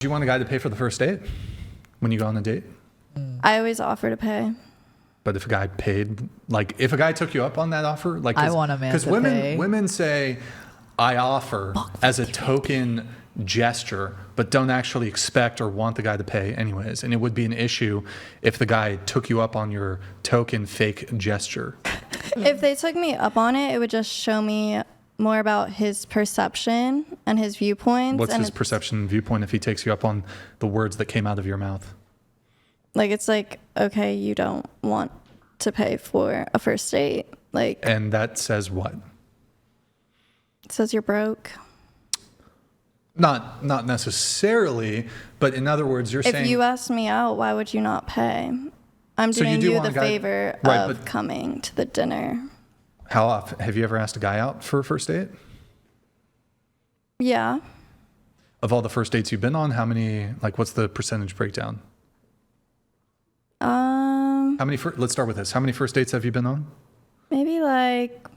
Do you want a guy to pay for the first date when you go on a date? I always offer to pay. But if a guy paid, like if a guy took you up on that offer, like I want a man to pay. Women say, I offer as a token gesture, but don't actually expect or want the guy to pay anyways. And it would be an issue if the guy took you up on your token fake gesture. If they took me up on it, it would just show me more about his perception and his viewpoints. What's and his perception and viewpoint if he takes you up on the words that came out of your mouth? Like, it's like, okay, you don't want to pay for a first date. Like, and that says what? It says you're broke. Not necessarily, but in other words, you're saying... If you asked me out, why would you not pay? I'm doing you the favor of coming to the dinner. How often? Have you ever asked a guy out for a first date? Yeah. Of all the first dates you've been on, how many, like, what's the percentage breakdown? Let's start with this. How many first dates have you been on? Maybe like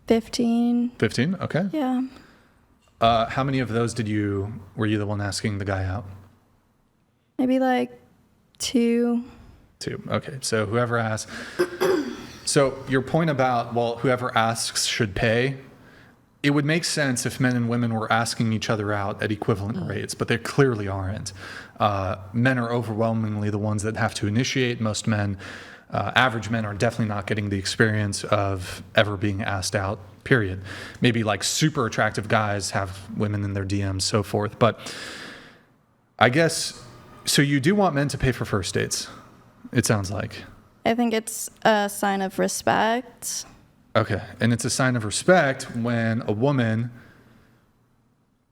15. 15? Okay. Yeah. How many of those were you the one asking the guy out? Maybe like 2. 2. Okay. So whoever asks. So your point about, well, whoever asks should pay, it would make sense if men and women were asking each other out at equivalent rates, but they clearly aren't. Men are overwhelmingly the ones that have to initiate. Most men, average men, are definitely not getting the experience of ever being asked out, period. Maybe like super attractive guys have women in their DMs, so forth. But I guess, so you do want men to pay for first dates, it sounds like. I think it's a sign of respect. Okay. And it's a sign of respect when a woman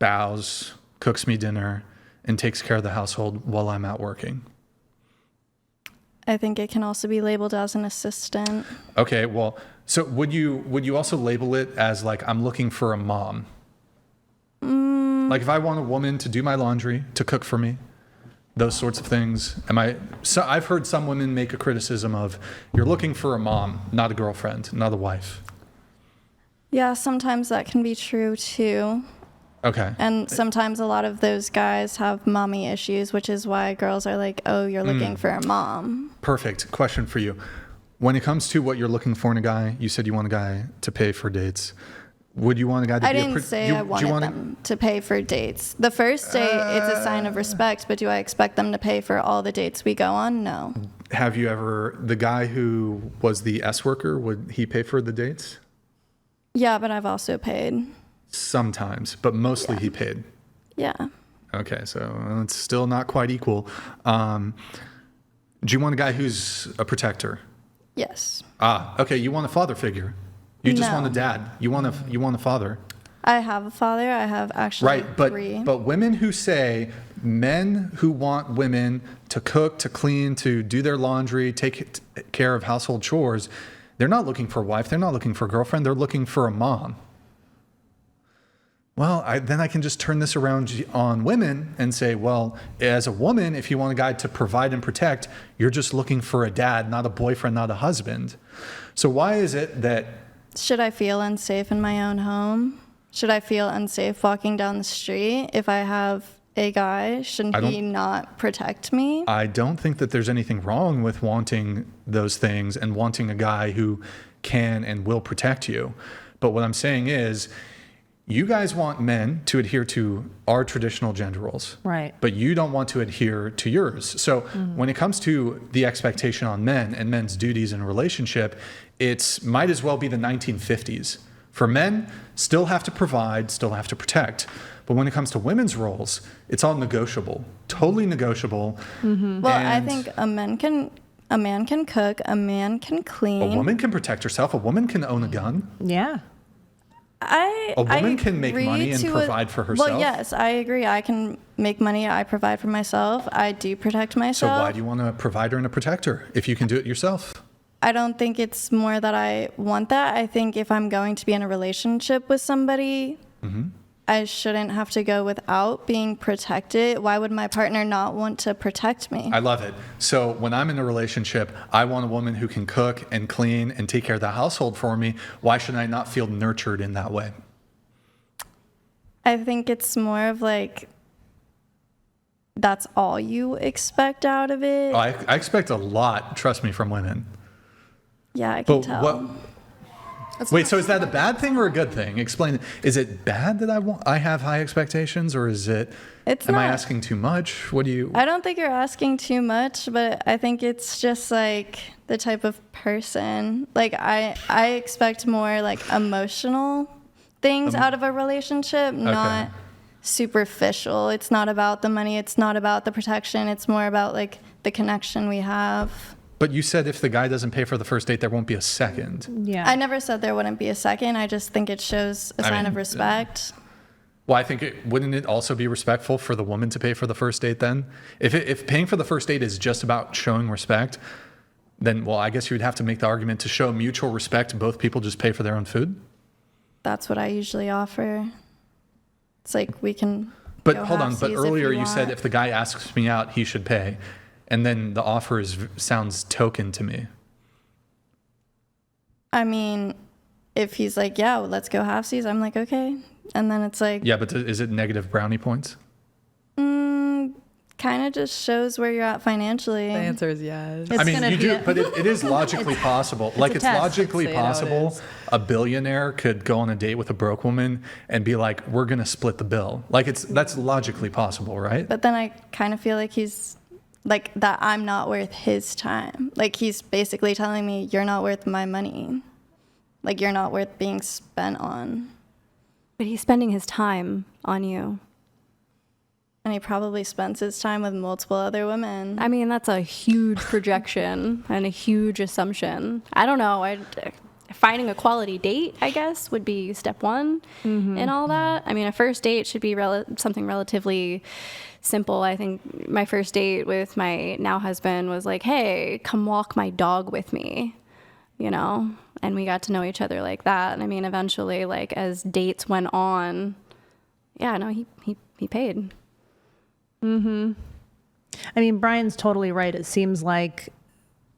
bows, cooks me dinner, and takes care of the household while I'm out working. I think it can also be labeled as an assistant. Okay. Well, so would you also label it as like, I'm looking for a mom? Like if I want a woman to do my laundry, to cook for me, those sorts of things. So I've heard some women make a criticism of, you're looking for a mom, not a girlfriend, not a wife. Yeah, sometimes that can be true too. Okay. And sometimes a lot of those guys have mommy issues, which is why girls are like, oh, you're looking for a mom. Perfect. Question for you. When it comes to what you're looking for in a guy, you said you want a guy to pay for dates. Would you want a guy to I didn't say I wanted them to pay for dates. The first date, it's a sign of respect, but do I expect them to pay for all the dates we go on? No. Have you ever, the guy who was the S worker, would he pay for the dates? Yeah, but I've also paid. Sometimes, but mostly he paid. Yeah. Okay, so it's still not quite equal. Do you want a guy who's a protector? Yes. Okay, you want a father figure. You just want a dad. You want a father. I have a father. I have actually 3. But women who say, men who want women to cook, to clean, to do their laundry, take care of household chores, they're not looking for a wife. They're not looking for a girlfriend. They're looking for a mom. Well, then I can just turn this around on women and say, well, as a woman, if you want a guy to provide and protect, you're just looking for a dad, not a boyfriend, not a husband. So why is it that... Should I feel unsafe in my own home? Should I feel unsafe walking down the street if I have a guy? Shouldn't he not protect me? I don't think that there's anything wrong with wanting those things and wanting a guy who can and will protect you. But what I'm saying is, you guys want men to adhere to our traditional gender roles. Right. But you don't want to adhere to yours. So when it comes to the expectation on men and men's duties in a relationship, it's might as well be the 1950s. For men, still have to provide, still have to protect. But when it comes to women's roles, it's all negotiable, totally negotiable. Well, I think a man can cook, a man can clean. A woman can protect herself. A woman can own a gun. Yeah. A woman can make money and provide for herself. Well, yes, I agree. I can make money. I provide for myself. I do protect myself. So why do you want a provider and a protector if you can do it yourself? I don't think it's more that I want that. I think if I'm going to be in a relationship with somebody, I shouldn't have to go without being protected. Why would my partner not want to protect me? I love it. So when I'm in a relationship, I want a woman who can cook and clean and take care of the household for me. Why should I not feel nurtured in that way? I think it's more of like that's all you expect out of it. Oh, I expect a lot, trust me, from women. Yeah, I can But tell. Wait, so is that a bad thing or a good thing? Explain. Is it bad that I have high expectations, or is it? It's am I not- asking too much? What do you? I don't think you're asking too much, but I think it's just like the type of person. Like I expect more like emotional things out of a relationship, not superficial. It's not about the money, it's not about the protection, it's more about like the connection we have. But you said if the guy doesn't pay for the first date, there won't be a second. Yeah. I never said there wouldn't be a second. I just think it shows a sign of respect. Well, I think wouldn't it also be respectful for the woman to pay for the first date then? If paying for the first date is just about showing respect, then, well, I guess you would have to make the argument to show mutual respect, both people just pay for their own food. That's what I usually offer. It's like we can. But go hold on, but halfsies if earlier you said want. if the guy asks me out, he should pay. And then the offer sounds token to me. I mean, if he's like, yeah, well, let's go halfsies, I'm like, okay. And then it's like, Yeah, but is it negative brownie points? kind of just shows where you're at financially. The answer is yes. It's I mean, gonna you be do, a- but it is logically possible. Like, a it's test. logically Say it how it possible is. a billionaire could go on a date with a broke woman and be like, we're going to split the bill. Like, that's logically possible, right? But then I kind of feel like he's like that I'm not worth his time. Like he's basically telling me you're not worth my money. Like you're not worth being spent on. But he's spending his time on you. And he probably spends his time with multiple other women. I mean, that's a huge projection and a huge assumption. I don't know. Finding a quality date, I guess, would be step one in all that. I mean, a first date should be something relatively simple. I think my first date with my now husband was like, hey, come walk my dog with me, you know? And we got to know each other like that. And I mean, eventually, like, as dates went on, yeah, no, he paid. I mean, Brian's totally right. It seems like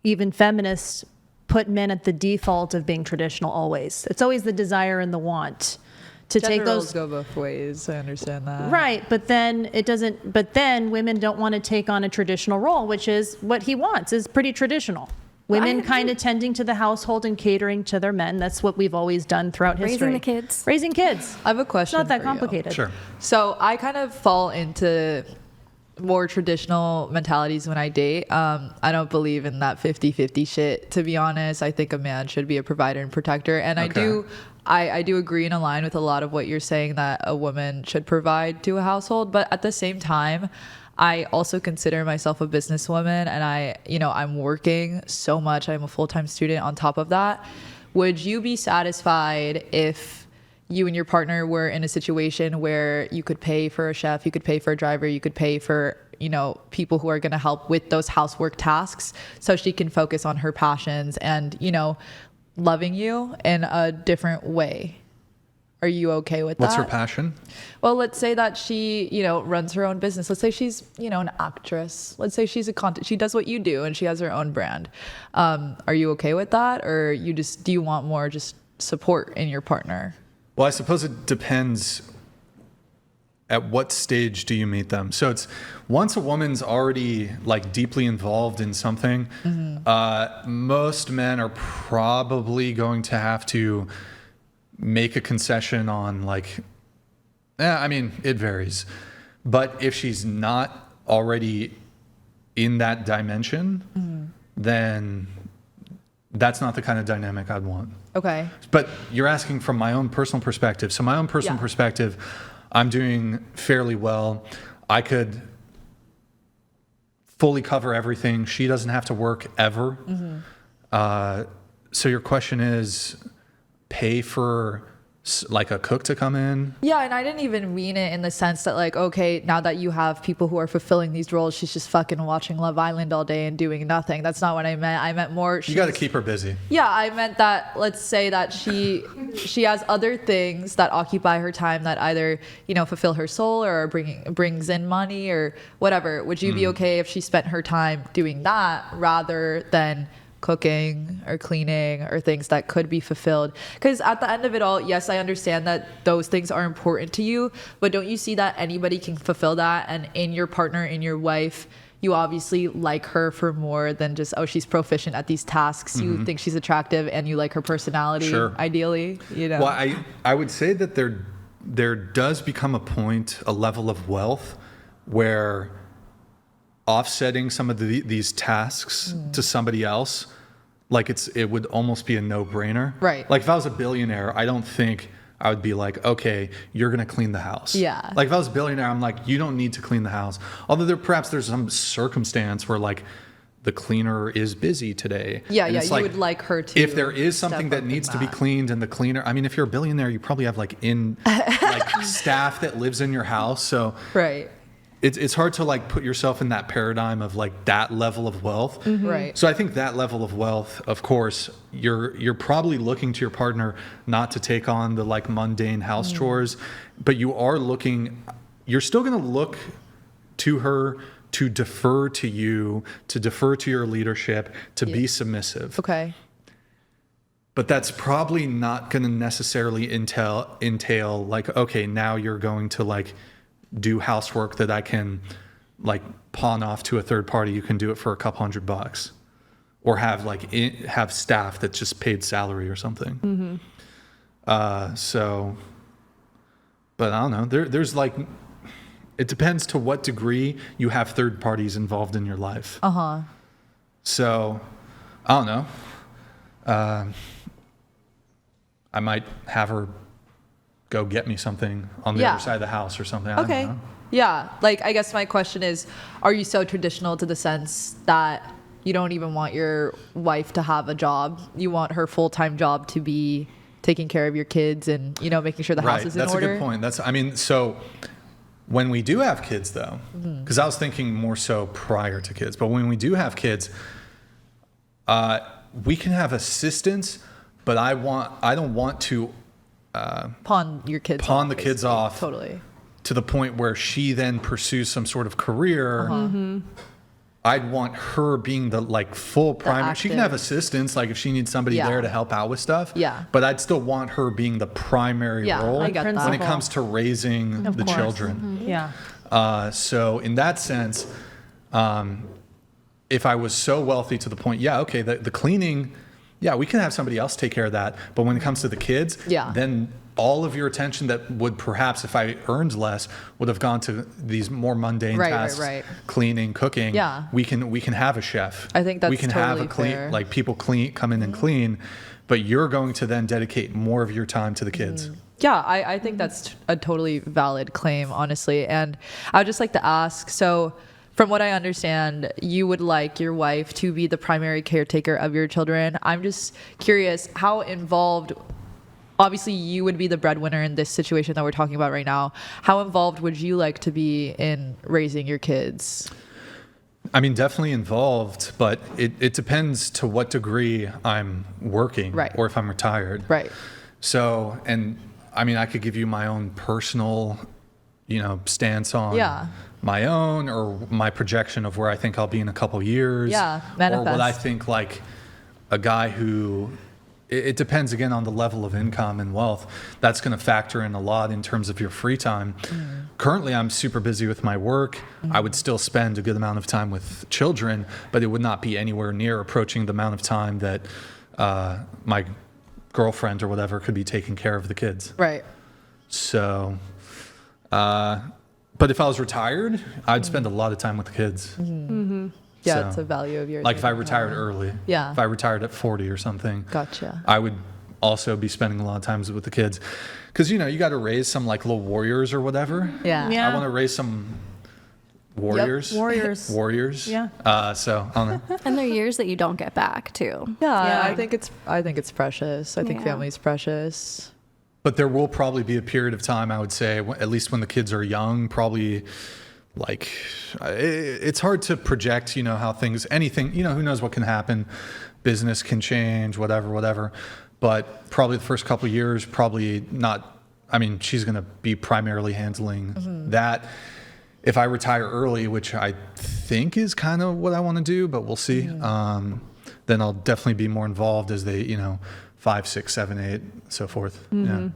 even feminists put men at the default of being traditional always. It's always the desire and the want to Gender take roles those. go both ways. I understand that. Right, but then it doesn't. But then women don't want to take on a traditional role, which is what he wants. Is pretty traditional. Women kind of tending to the household and catering to their men. That's what we've always done throughout history. Raising the kids. Raising kids. I have a question. It's not that for you. complicated. Sure. So I kind of fall into more traditional mentalities when I date. I don't believe in that 50-50 shit, to be honest. I think a man should be a provider and protector. And Okay. I do agree and align with a lot of what you're saying, that a woman should provide to a household. But at the same time, I also consider myself a businesswoman, and I'm working so much. I'm a full-time student on top of that. Would you be satisfied if you and your partner were in a situation where you could pay for a chef, you could pay for a driver, you could pay for, people who are going to help with those housework tasks, so she can focus on her passions and, loving you in a different way? Are you okay with What's that? her passion? Well, let's say that she, runs her own business. Let's say she's, an actress. Let's say she's she does what you do and she has her own brand. Are you okay with that? Or do you want more just support in your partner? Well, I suppose it depends at what stage do you meet them. So it's once a woman's already like deeply involved in something, most men are probably going to have to make a concession on like, I mean, it varies. But if she's not already in that dimension, then that's not the kind of dynamic I'd want. Okay. But you're asking from my own personal perspective. So my own personal Yeah. perspective, I'm doing fairly well. I could fully cover everything. She doesn't have to work ever. So your question is pay for like a cook to come in? Yeah, and I didn't even mean it in the sense that like, okay, now that you have people who are fulfilling these roles, she's just fucking watching Love Island all day and doing nothing. That's not what I meant. I meant more. You got to keep her busy. Yeah, I meant that. Let's say that she has other things that occupy her time that either fulfill her soul or brings in money or whatever. Would you be okay if she spent her time doing that rather than cooking or cleaning or things that could be fulfilled? Because at the end of it all, yes, I understand that those things are important to you, but don't you see that anybody can fulfill that? And in your partner, in your wife, you obviously like her for more than just, oh, she's proficient at these tasks. You think she's attractive and you like her personality, Sure. ideally, you know? Well, I would say that there does become a level of wealth where offsetting some of these tasks to somebody else, like it would almost be a no-brainer. Right. Like if I was a billionaire, I don't think I would be like, okay, you're going to clean the house. Yeah. Like if I was a billionaire, I'm like, you don't need to clean the house. Although perhaps there's some circumstance where like the cleaner is busy today. Yeah, And yeah, it's you would like her to If there is something step that up in needs to be that. cleaned and the cleaner, I mean, if you're a billionaire, you probably have like staff that lives in your house. So Right. it's hard to like put yourself in that paradigm of like that level of wealth. Right. So I think that level of wealth, of course, you're probably looking to your partner not to take on the like mundane house chores, but you're still going to look to her to defer to you, to defer to your leadership, to be submissive. Okay. But that's probably not going to necessarily entail like, okay, now you're going to like do housework that I can like pawn off to a third party. You can do it for a couple $100, or have have staff that's just paid salary or something. But I don't know. There's like, it depends to what degree you have third parties involved in your life. So I don't know. I might have her go get me something on the Yeah. other side of the house or something. I Okay. don't know. Yeah. Like, I guess my question is, are you so traditional to the sense that you don't even want your wife to have a job? You want her full-time job to be taking care of your kids and, you know, making sure the house is in That's order? a good point. So when we do have kids though, because I was thinking more so prior to kids, but when we do have kids, we can have assistance, but I don't want to Pawn your kids pawn off, the kids basically. off Totally. to the point where she then pursues some sort of career. I'd want her being the like full primary. She can have active. assistance, like if she needs somebody Yeah. there to help out with stuff. Yeah. But I'd still want her being the primary Yeah, role I get that. when it Principal. comes to raising Of the course. children. Yeah. So in that sense, if I was so wealthy to the point, okay, the cleaning, we can have somebody else take care of that. But when it comes to the kids, Yeah. then all of your attention that would perhaps, if I earned less, would have gone to these more mundane Right, tasks, right. cleaning, cooking. Yeah. We can have a chef. I think that's we can have totally a clean, fair. like people come in and clean, but you're going to then dedicate more of your time to the kids. Yeah, I think that's a totally valid claim, honestly. And I would just like to ask, so from what I understand, you would like your wife to be the primary caretaker of your children. I'm just curious, how involved, obviously you would be the breadwinner in this situation that we're talking about right now. How involved would you like to be in raising your kids? I mean, definitely involved, but it depends to what degree I'm working, Right. or if I'm retired. Right. So, and I mean, I could give you my own personal, stance on Yeah. my own, or my projection of where I think I'll be in a couple years. Yeah, Or what I manifest. think like a guy who, it depends again on the level of income and wealth. That's going to factor in a lot in terms of your free time. Currently, I'm super busy with my work. I would still spend a good amount of time with children, but it would not be anywhere near approaching the amount of time that my girlfriend or whatever could be taking care of the kids. Right. So, but if I was retired, I'd spend a lot of time with the kids. Yeah, So, it's a value of yours. Like if I retired early. Yeah. If I retired at 40 or something. Gotcha. I would also be spending a lot of times with the kids. Because, you got to raise some like little warriors or whatever. Yeah. Yeah. I want to raise some warriors. Warriors. Warriors. Yeah. So, I don't know. And they're years that you don't get back too. Yeah, Yeah. I think it's precious. I think Yeah. family's precious. But there will probably be a period of time, I would say, at least when the kids are young, probably like it's hard to project, how things, anything, who knows what can happen. Business can change, whatever. But probably the first couple of years, probably not. I mean, she's going to be primarily handling that. If I retire early, which I think is kind of what I want to do, but we'll see. then I'll definitely be more involved as they, 5, 6, 7, 8, so forth. Yeah.